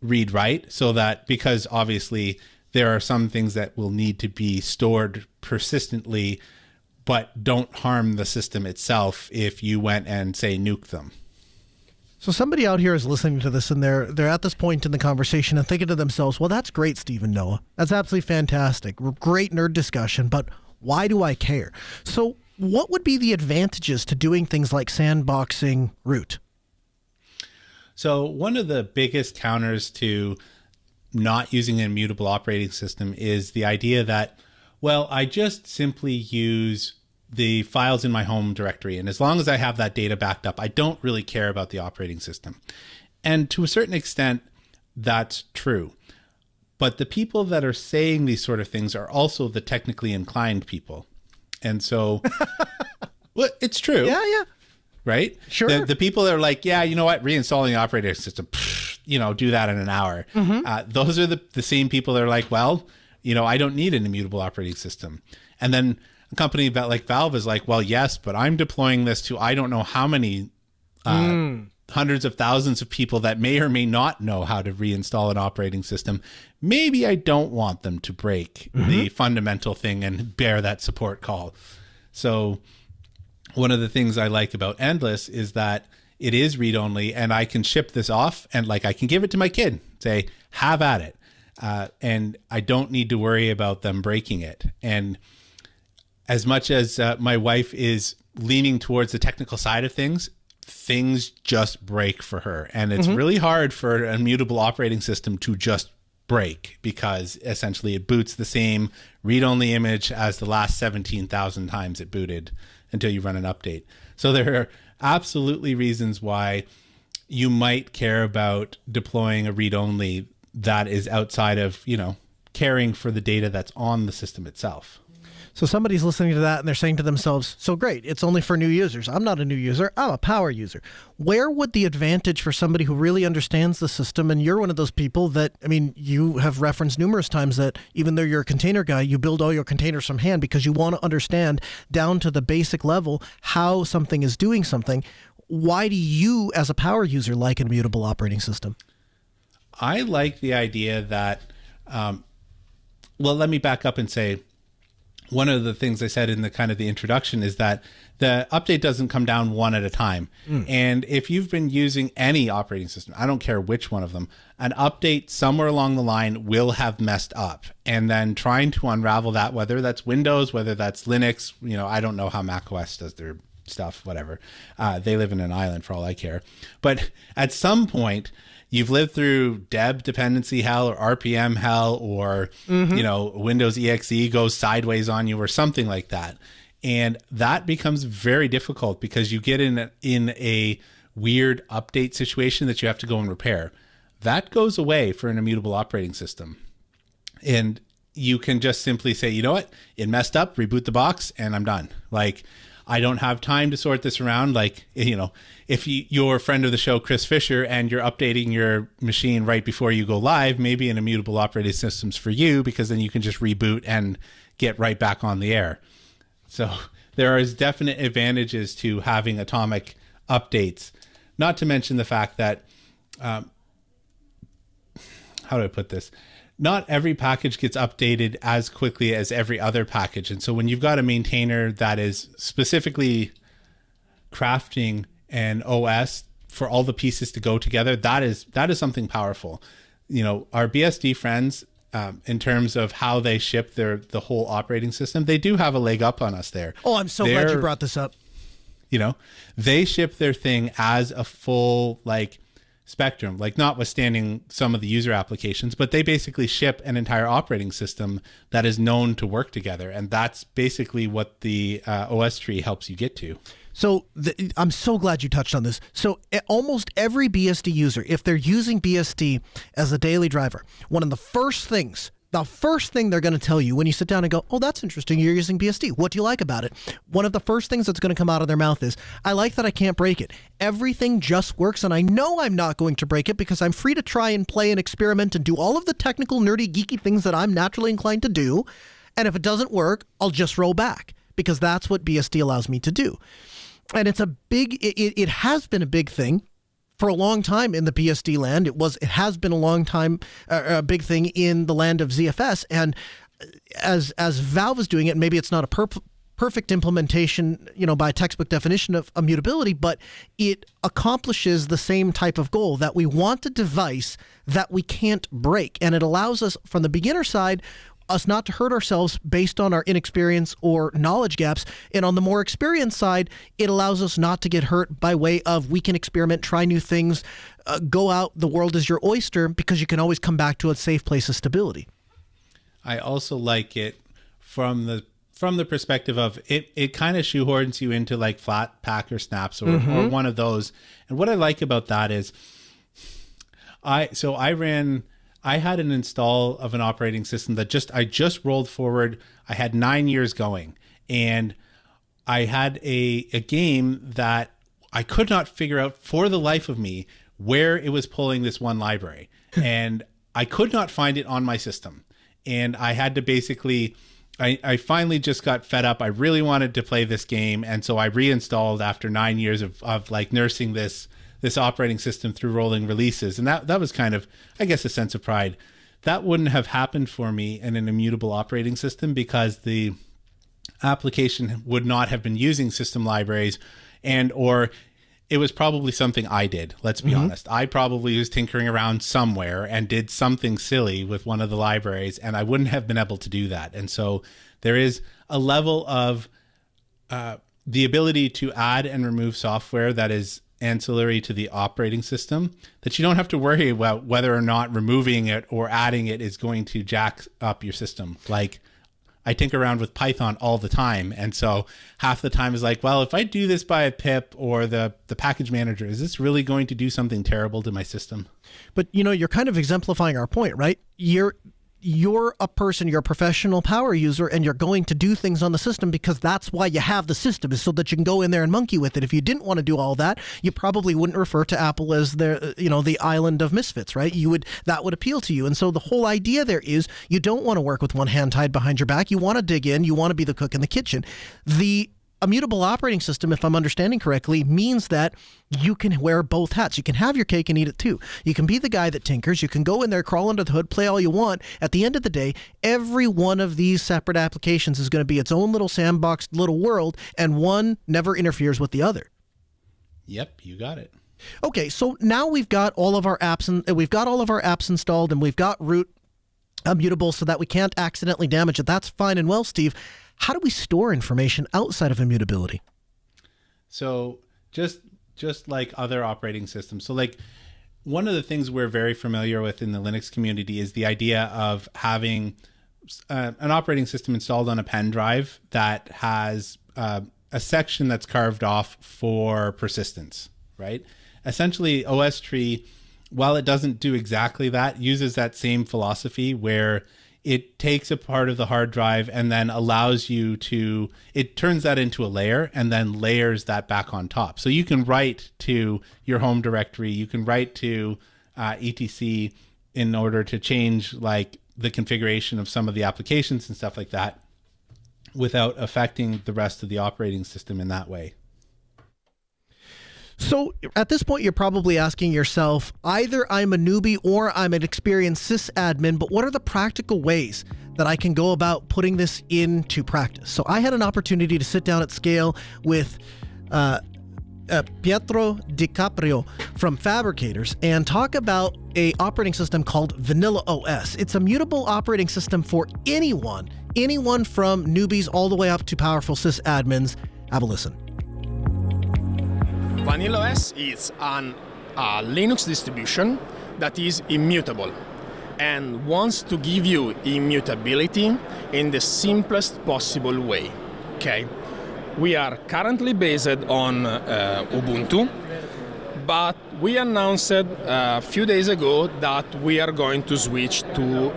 Speaker 3: read write, so that, because obviously there are some things that will need to be stored persistently but don't harm the system itself if you went and, say, nuke them.
Speaker 2: So somebody out here is listening to this, and they're at this point in the conversation and thinking to themselves, well, that's great, Steve and Noah. That's absolutely fantastic. Great nerd discussion, but why do I care? So what would be the advantages to doing things like sandboxing root?
Speaker 3: So one of the biggest counters to not using an immutable operating system is the idea that, well, I just simply use the files in my home directory, and as long as I have that data backed up, I don't really care about the operating system. And to a certain extent, that's true. But the people that are saying these sort of things are also the technically inclined people. And so, well, it's true.
Speaker 2: Yeah.
Speaker 3: Right?
Speaker 2: Sure.
Speaker 3: The people that are like, yeah, you know what, reinstalling the operating system, do that in an hour. Those are the same people that are like, well, I don't need an immutable operating system. And then a company that like Valve is like, well, yes, but I'm deploying this to I don't know how many hundreds of thousands of people that may or may not know how to reinstall an operating system. Maybe I don't want them to break the fundamental thing and bear that support call. So one of the things I like about Endless is that it is read-only, and I can ship this off, and I can give it to my kid, say, have at it. And I don't need to worry about them breaking it. And as much as my wife is leaning towards the technical side of things just break for her. And it's really hard for an immutable operating system to just break, because essentially it boots the same read-only image as the last 17,000 times it booted until you run an update. So there are absolutely reasons why you might care about deploying a read-only that is outside of, caring for the data that's on the system itself.
Speaker 2: So somebody's listening to that and they're saying to themselves, so great, it's only for new users. I'm not a new user. I'm a power user. Where would the advantage for somebody who really understands the system, and you're one of those people that, you have referenced numerous times that even though you're a container guy, you build all your containers from hand because you want to understand down to the basic level how something is doing something. Why do you, as a power user, like an immutable operating system?
Speaker 3: I like the idea that, let me back up and say, one of the things I said in the introduction is that the update doesn't come down one at a time. And if you've been using any operating system, I don't care which one of them, an update somewhere along the line will have messed up. And then trying to unravel that, whether that's Windows, whether that's Linux, I don't know how macOS does their stuff, whatever. They live in an island for all I care. But at some point, you've lived through deb dependency hell or RPM hell, or, Windows EXE goes sideways on you or something like that. And that becomes very difficult because you get in a weird update situation that you have to go and repair. That goes away for an immutable operating system. And you can just simply say, you know what, it messed up, reboot the box, and I'm done. I don't have time to sort this around. If you're a friend of the show, Chris Fisher, and you're updating your machine right before you go live, maybe an immutable operating system's for you, because then you can just reboot and get right back on the air. So there is definite advantages to having atomic updates, not to mention the fact that, how do I put this? Not every package gets updated as quickly as every other package. And so when you've got a maintainer that is specifically crafting an OS for all the pieces to go together, that is something powerful. Our BSD friends, in terms of how they ship the whole operating system, they do have a leg up on us there.
Speaker 2: Oh, I'm so glad you brought this up.
Speaker 3: They ship their thing as a full, spectrum, notwithstanding some of the user applications, but they basically ship an entire operating system that is known to work together. And that's basically what the OS tree helps you get to.
Speaker 2: So I'm so glad you touched on this. So almost every BSD user, if they're using BSD as a daily driver, one of the first thing they're going to tell you when you sit down and go, oh, that's interesting, you're using BSD. What do you like about it? One of the first things that's going to come out of their mouth is, I like that I can't break it. Everything just works, and I know I'm not going to break it because I'm free to try and play and experiment and do all of the technical, nerdy, geeky things that I'm naturally inclined to do. And if it doesn't work, I'll just roll back, because that's what BSD allows me to do. And it's it has been a big thing for a long time in the BSD land. It has been a long time, a big thing in the land of ZFS. And as Valve is doing it, maybe it's not a perfect implementation, by textbook definition of immutability, but it accomplishes the same type of goal, that we want a device that we can't break. And it allows us, from the beginner side, us not to hurt ourselves based on our inexperience or knowledge gaps. And on the more experienced side, it allows us not to get hurt by way of we can experiment, try new things, go out, the world is your oyster, because you can always come back to a safe place of stability.
Speaker 3: I also like it from the perspective of it kind of shoehorns you into like flat pack or snaps or one of those. And what I like about that is I had an install of an operating system that I just rolled forward. I had 9 years going, and I had a game that I could not figure out for the life of me where it was pulling this one library. And I could not find it on my system. And I had to basically, I finally just got fed up. I really wanted to play this game. And so I reinstalled after 9 years of like nursing this operating system through rolling releases. And that was kind of, I guess, a sense of pride. That wouldn't have happened for me in an immutable operating system, because the application would not have been using system libraries, or it was probably something I did. Let's be honest. I probably was tinkering around somewhere and did something silly with one of the libraries, and I wouldn't have been able to do that. And so there is a level of the ability to add and remove software that is ancillary to the operating system, that you don't have to worry about whether or not removing it or adding it is going to jack up your system. Like, I tinker around with Python all the time, and so half the time is like, well, if I do this by a pip or the package manager, is this really going to do something terrible to my system?
Speaker 2: But you're kind of exemplifying our point, right? You're a person, you're a professional power user, and you're going to do things on the system because that's why you have the system, is so that you can go in there and monkey with it. If you didn't want to do all that, you probably wouldn't refer to Apple as the island of misfits, right? That would appeal to you. And so the whole idea there is you don't want to work with one hand tied behind your back. You want to dig in. You want to be the cook in the kitchen. The immutable operating system, if I'm understanding correctly, means that you can wear both hats. You can have your cake and eat it too. You can be the guy that tinkers. You can go in there, crawl under the hood, play all you want. At the end of the day, every one of these separate applications is going to be its own little sandbox, little world, and one never interferes with the other.
Speaker 3: Yep, you got it.
Speaker 2: Okay, so now we've got all of our apps, and we've got all of our apps installed, and we've got root immutable so that we can't accidentally damage it. That's fine and well, Steve. How do we store information outside of immutability?
Speaker 3: So just like other operating systems. So like one of the things we're very familiar with in the Linux community is the idea of having an operating system installed on a pen drive that has a section that's carved off for persistence, right? Essentially, OS Tree, while it doesn't do exactly that, uses that same philosophy where it takes a part of the hard drive and then allows you to, it turns that into a layer and then layers that back on top. So you can write to your home directory, you can write to etc in order to change like the configuration of some of the applications and stuff like that without affecting the rest of the operating system in that way.
Speaker 2: So at this point, you're probably asking yourself, either I'm a newbie or I'm an experienced sysadmin, but what are the practical ways that I can go about putting this into practice? So I had an opportunity to sit down at Scale with Pietro DiCaprio from Fabricators and talk about a operating system called Vanilla OS. It's a mutable operating system for anyone from newbies all the way up to powerful sysadmins. Have a listen.
Speaker 7: Vanilla OS is a Linux distribution that is immutable and wants to give you immutability in the simplest possible way. Okay, we are currently based on Ubuntu, but we announced a few days ago that we are going to switch to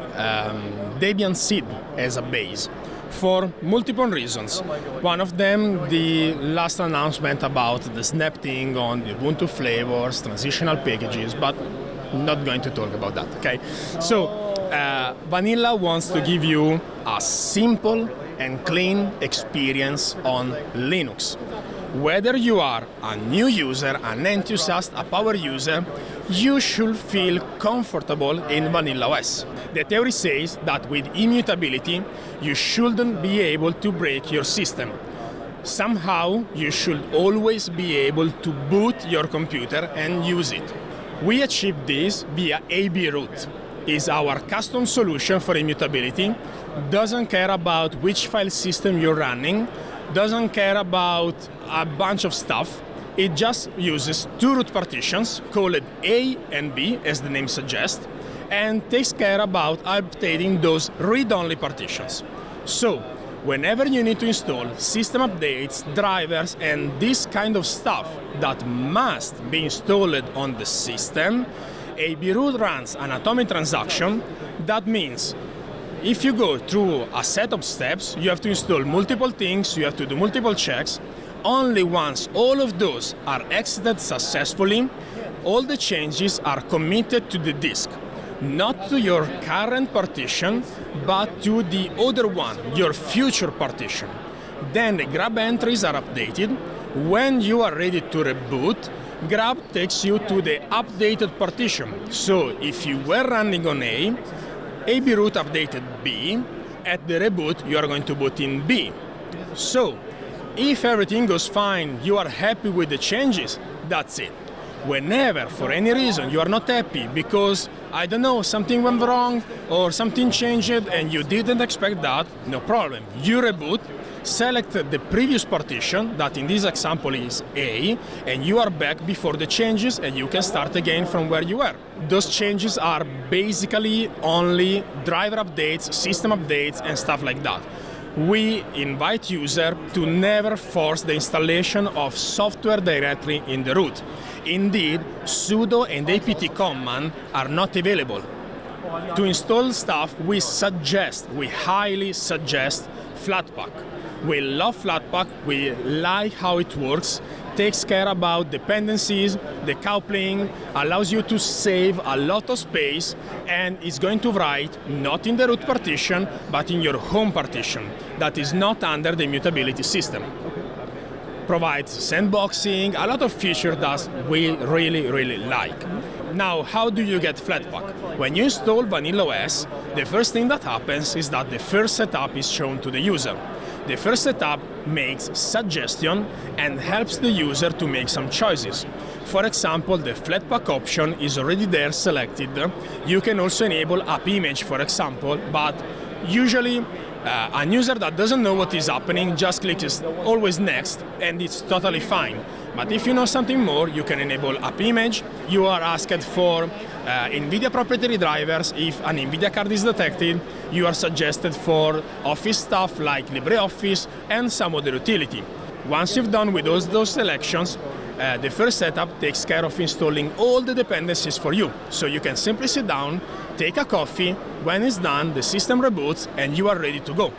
Speaker 7: Debian Seed as a base, for multiple reasons. One of them, the last announcement about the snap thing on the Ubuntu flavors, transitional packages, but I'm not going to talk about that, okay? So, Vanilla wants to give you a simple and clean experience on Linux. Whether you are a new user, an enthusiast, a power user, you should feel comfortable in Vanilla OS. The theory says that with immutability, you shouldn't be able to break your system. Somehow, you should always be able to boot your computer and use it. We achieve this via AB root. It's our custom solution for immutability. Doesn't care about which file system you're running, doesn't care about a bunch of stuff. It just uses two root partitions called A and B, as the name suggests, and takes care about updating those read-only partitions. So, whenever you need to install system updates, drivers, and this kind of stuff that must be installed on the system, AB root runs an atomic transaction. That means if you go through a set of steps, you have to install multiple things, you have to do multiple checks. Only once all of those are exited successfully, all the changes are committed to the disk. Not to your current partition, but to the other one, your future partition. Then the grab entries are updated. When you are ready to reboot, grab takes you to the updated partition. So if you were running on A, AB root updated B. At the reboot, you are going to boot in B. So if everything goes fine, you are happy with the changes, that's it. Whenever, for any reason, you are not happy because, I don't know, something went wrong or something changed and you didn't expect that, no problem. You reboot, select the previous partition, that in this example is A, and you are back before the changes and you can start again from where you were. Those changes are basically only driver updates, system updates, and stuff like that. We invite user to never force the installation of software directly in the root. Indeed, sudo and apt command are not available. To install stuff, we highly suggest Flatpak. We love Flatpak, we like how it works, takes care about dependencies, the coupling, allows you to save a lot of space, and is going to write not in the root partition, but in your home partition that is not under the immutability system. Provides sandboxing, a lot of features that we really like. Now, how do you get Flatpak? When you install Vanilla OS, the first thing that happens is that the first setup is shown to the user. The first setup makes suggestion and helps the user to make some choices. For example, the Flatpak option is already there selected. You can also enable app image, for example, but usually a user that doesn't know what is happening just clicks always next and it's totally fine. But if you know something more, you can enable app image. You are asked for NVIDIA proprietary drivers. If an NVIDIA card is detected, you are suggested for Office stuff like LibreOffice and some other utility. Once you've done with those selections, the first setup takes care of installing all the dependencies for you. So you can simply sit down, take a coffee. When it's done, the system reboots and you are ready to go.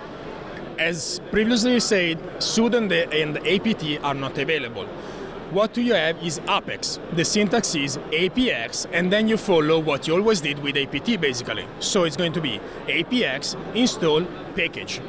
Speaker 7: As previously said, sudo and apt are not available. What you have is Apex. The syntax is APX, and then you follow what you always did with apt basically. So it's going to be APX install package.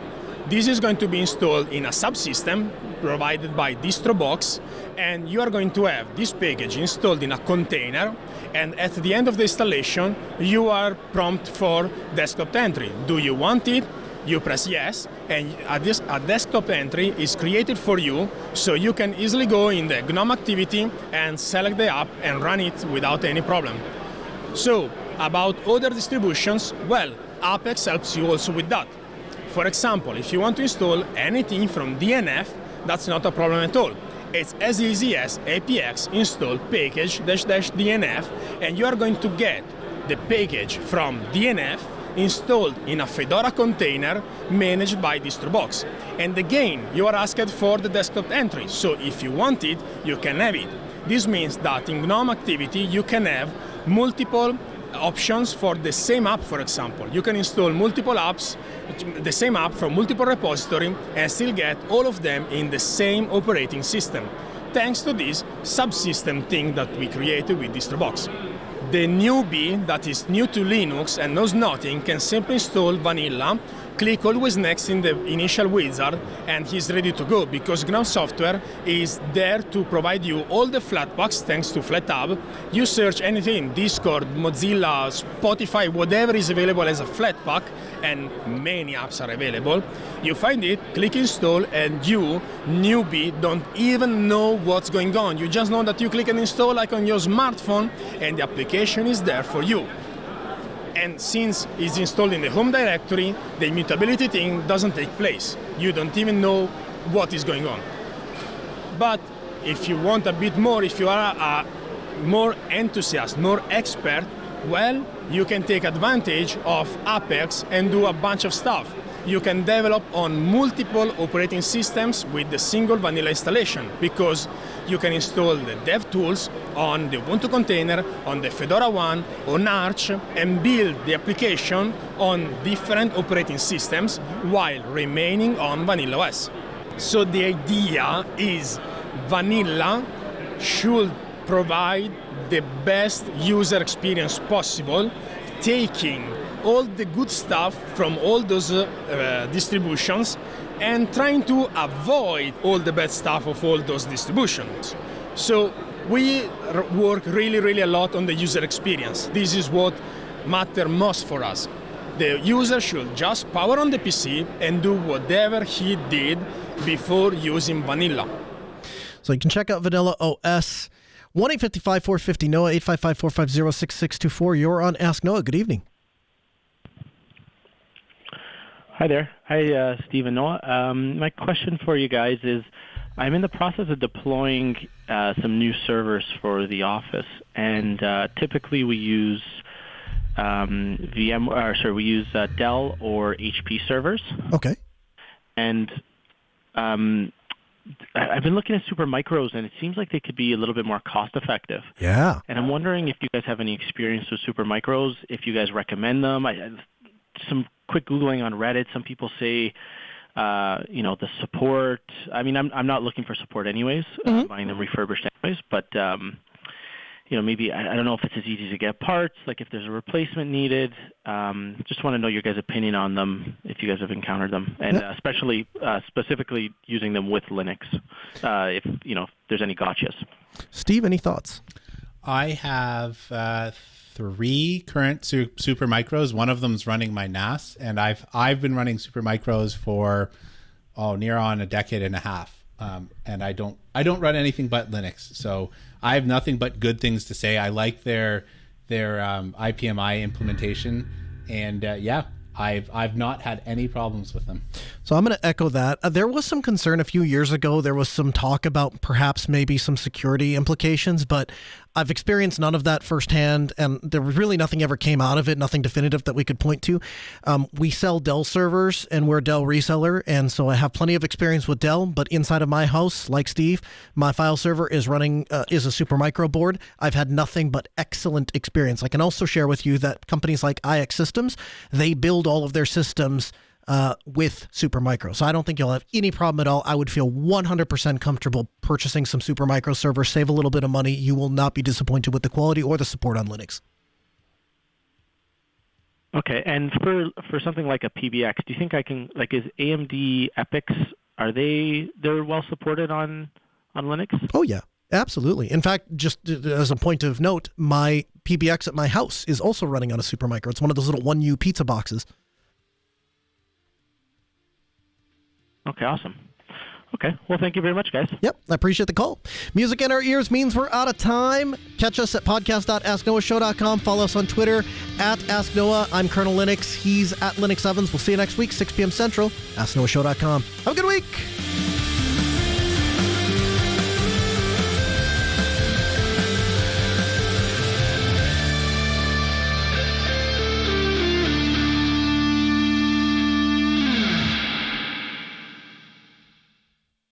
Speaker 7: This is going to be installed in a subsystem provided by DistroBox, and you are going to have this package installed in a container, and at the end of the installation, you are prompted for desktop entry. Do you want it? You press yes, and a desktop entry is created for you, so you can easily go in the GNOME activity and select the app and run it without any problem. So, about other distributions, well, Apex helps you also with that. For example, if you want to install anything from DNF, that's not a problem at all. It's as easy as APX install package --DNF, and you are going to get the package from DNF installed in a Fedora container managed by DistroBox. And again, you are asked for the desktop entry, so if you want it, you can have it. This means that in GNOME activity, you can have multiple options for the same app, for example. You can install multiple apps, the same app from multiple repositories, and still get all of them in the same operating system, thanks to this subsystem thing that we created with DistroBox. The newbie that is new to Linux and knows nothing can simply install Vanilla, click always next in the initial wizard, and he's ready to go, because GNOME software is there to provide you all the Flatpaks thanks to FlatHub. You search anything, Discord, Mozilla, Spotify, whatever is available as a Flatpak, and many apps are available. You find it, click install, and you, newbie, don't even know what's going on. You just know that you click and install like on your smartphone, and the application is there for you. And since it's installed in the home directory, the immutability thing doesn't take place. You don't even know what is going on. But if you want a bit more, if you are a more enthusiast, more expert, well, you can take advantage of Apex and do a bunch of stuff. You can develop on multiple operating systems with the single vanilla installation, because you can install the dev tools on the Ubuntu container, on the Fedora One, on Arch, and build the application on different operating systems while remaining on Vanilla OS. So the idea is vanilla should provide the best user experience possible, taking all the good stuff from all those distributions and trying to avoid all the bad stuff of all those distributions. So we work really a lot on the user experience. This is what matters most for us. The user should just power on the PC and do whatever he did before using vanilla.
Speaker 2: So you can check out Vanilla OS. 1-855-450-NOAH, 855-450-6624. You're on Ask Noah. Good evening.
Speaker 8: Hi there. Hi, Steve and Noah. My question for you guys is, I'm in the process of deploying some new servers for the office, and typically we use we use Dell or HP servers.
Speaker 2: Okay.
Speaker 8: And I've been looking at Supermicros, and it seems like they could be a little bit more cost-effective.
Speaker 2: Yeah.
Speaker 8: And I'm wondering if you guys have any experience with Supermicros, if you guys recommend them. Some quick Googling on Reddit, some people say, the support. I mean, I'm not looking for support anyways, buying them refurbished anyways, but, maybe, I don't know if it's as easy to get parts, like if there's a replacement needed. Just want to know your guys' opinion on them, if you guys have encountered them, and especially, specifically using them with Linux, if there's any gotchas.
Speaker 2: Steve, any thoughts?
Speaker 3: I have 3 current Supermicros. One of them's running my NAS, and I've been running Supermicros for near on a decade and a half. And I don't run anything but Linux, so I have nothing but good things to say. I like their IPMI implementation, and I've not had any problems with them.
Speaker 2: So I'm going to echo that. There was some concern a few years ago. There was some talk about perhaps maybe some security implications, but I've experienced none of that firsthand, and there was really nothing ever came out of it, nothing definitive that we could point to. We sell Dell servers, and we're a Dell reseller, and so I have plenty of experience with Dell, but inside of my house, like Steve, my file server is running is a Supermicro board. I've had nothing but excellent experience. I can also share with you that companies like IX Systems, they build all of their systems with Supermicro. So I don't think you'll have any problem at all. I would feel 100% comfortable purchasing some Supermicro servers, save a little bit of money. You will not be disappointed with the quality or the support on Linux.
Speaker 8: Okay, and for something like a PBX, do you think I can, is AMD EPICs, they're well supported on Linux?
Speaker 2: Oh yeah, absolutely. In fact, just as a point of note, my PBX at my house is also running on a Supermicro. It's one of those little 1U pizza boxes.
Speaker 8: Okay, awesome. Okay, well, thank you very much, guys.
Speaker 2: Yep, I appreciate the call. Music in our ears means we're out of time. Catch us at podcast.asknoahshow.com. Follow us on Twitter at AskNoah. I'm Colonel Linux. He's at Linux Evans. We'll see you next week, 6 p.m. Central. AskNoahshow.com. Have a good week.